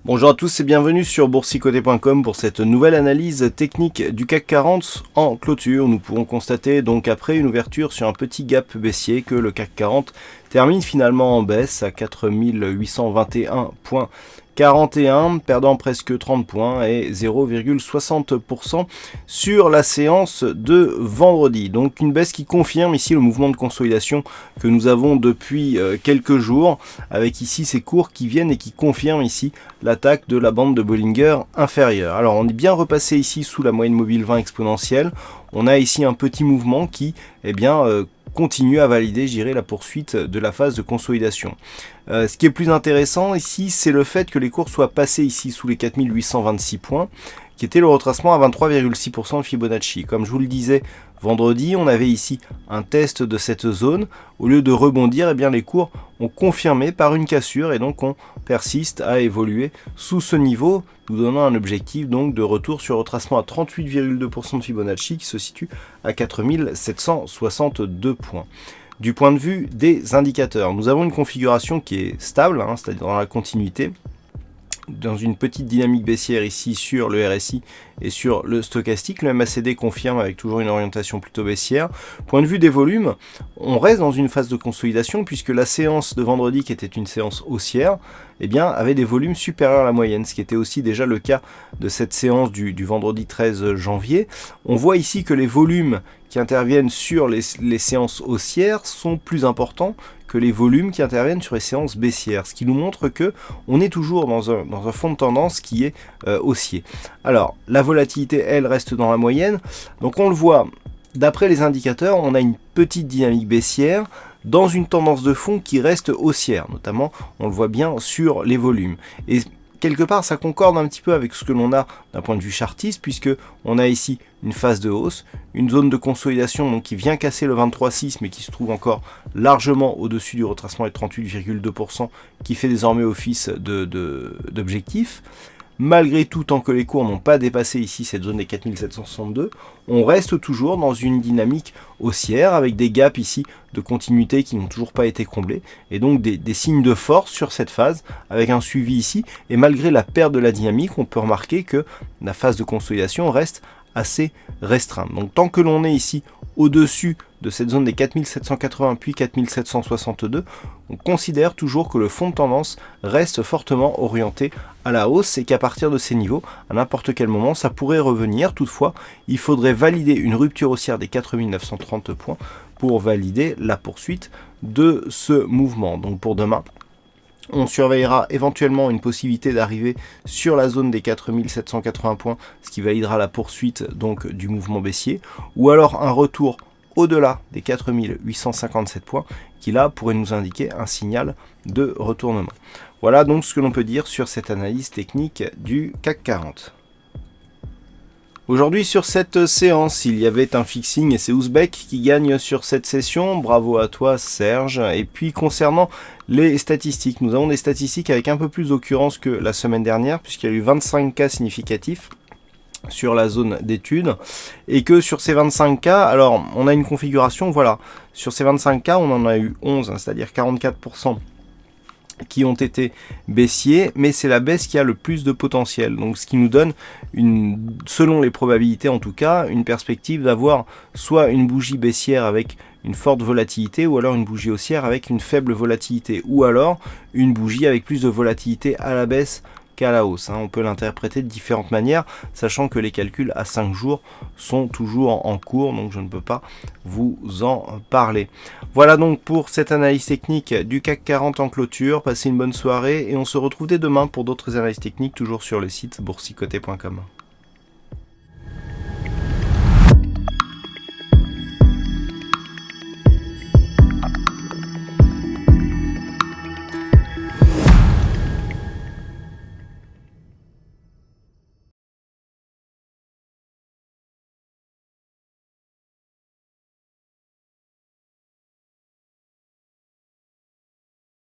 Bonjour à tous et bienvenue sur boursicoté.com pour cette nouvelle analyse technique du CAC 40 en clôture. Nous pouvons constater donc après une ouverture sur un petit gap baissier que le CAC 40 termine finalement en baisse à 4821,41, perdant presque 30 points et 0,60% sur la séance de vendredi. Donc une baisse qui confirme ici le mouvement de consolidation que nous avons depuis quelques jours, avec ici ces cours qui viennent et qui confirment ici l'attaque de la bande de Bollinger inférieure. Alors on est bien repassé ici sous la moyenne mobile 20 exponentielle. On a ici un petit mouvement qui continue à valider, je dirais, la poursuite de la phase de consolidation. Ce qui est plus intéressant ici, c'est le fait que les cours soient passés ici sous les 4826 points, qui était le retracement à 23,6% de Fibonacci. Comme je vous le disais vendredi, on avait ici un test de cette zone. Au lieu de rebondir, les cours ont confirmé par une cassure et donc on persiste à évoluer sous ce niveau, nous donnant un objectif donc de retour sur retracement à 38,2% de Fibonacci qui se situe à 4762 points. Du point de vue des indicateurs, nous avons une configuration qui est stable, c'est-à-dire dans la continuité, dans une petite dynamique baissière ici sur le RSI et sur le stochastique. Le MACD confirme avec toujours une orientation plutôt baissière. Point de vue des volumes, on reste dans une phase de consolidation puisque la séance de vendredi, qui était une séance haussière, avait des volumes supérieurs à la moyenne, ce qui était aussi déjà le cas de cette séance du vendredi 13 janvier. On voit ici que les volumes qui interviennent sur les séances haussières sont plus importants que les volumes qui interviennent sur les séances baissières, ce qui nous montre que on est toujours dans un fond de tendance qui est haussier. Alors, la volatilité, elle, reste dans la moyenne, donc on le voit, d'après les indicateurs, on a une petite dynamique baissière dans une tendance de fond qui reste haussière, notamment, on le voit bien sur les volumes. Et quelque part, ça concorde un petit peu avec ce que l'on a d'un point de vue chartiste, puisque on a ici une phase de hausse, une zone de consolidation donc, qui vient casser le 23,6, mais qui se trouve encore largement au-dessus du retracement de 38,2%, qui fait désormais office d'objectif. Malgré tout, tant que les cours n'ont pas dépassé ici cette zone des 4762, on reste toujours dans une dynamique haussière avec des gaps ici de continuité qui n'ont toujours pas été comblés et donc des signes de force sur cette phase avec un suivi ici. Et malgré la perte de la dynamique, on peut remarquer que la phase de consolidation reste assez restreinte. Donc tant que l'on est ici au-dessus de cette zone des 4780 puis 4762, on considère toujours que le fond de tendance reste fortement orienté à la hausse et qu'à partir de ces niveaux, à n'importe quel moment, ça pourrait revenir. Toutefois, il faudrait valider une rupture haussière des 4930 points pour valider la poursuite de ce mouvement. Donc pour demain, on surveillera éventuellement une possibilité d'arriver sur la zone des 4780 points, ce qui validera la poursuite donc du mouvement baissier, ou alors un retour au-delà des 4857 points, qui là pourrait nous indiquer un signal de retournement. Voilà donc ce que l'on peut dire sur cette analyse technique du CAC 40. Aujourd'hui sur cette séance, il y avait un fixing et c'est Ouzbek qui gagne sur cette session. Bravo à toi Serge. Et puis concernant les statistiques, nous avons des statistiques avec un peu plus d'occurrence que la semaine dernière puisqu'il y a eu 25 cas significatifs sur la zone d'étude et que sur ces 25 cas, alors on a une configuration, voilà, sur ces 25 cas on en a eu 11, c'est-à-dire 44% qui ont été baissiers, mais c'est la baisse qui a le plus de potentiel. Donc ce qui nous donne, selon les probabilités en tout cas, une perspective d'avoir soit une bougie baissière avec une forte volatilité, ou alors une bougie haussière avec une faible volatilité, ou alors une bougie avec plus de volatilité à la baisse qu'à la hausse. On peut l'interpréter de différentes manières, sachant que les calculs à 5 jours sont toujours en cours, donc je ne peux pas vous en parler. Voilà donc pour cette analyse technique du CAC 40 en clôture. Passez une bonne soirée et on se retrouve dès demain pour d'autres analyses techniques, toujours sur le site boursicoté.com.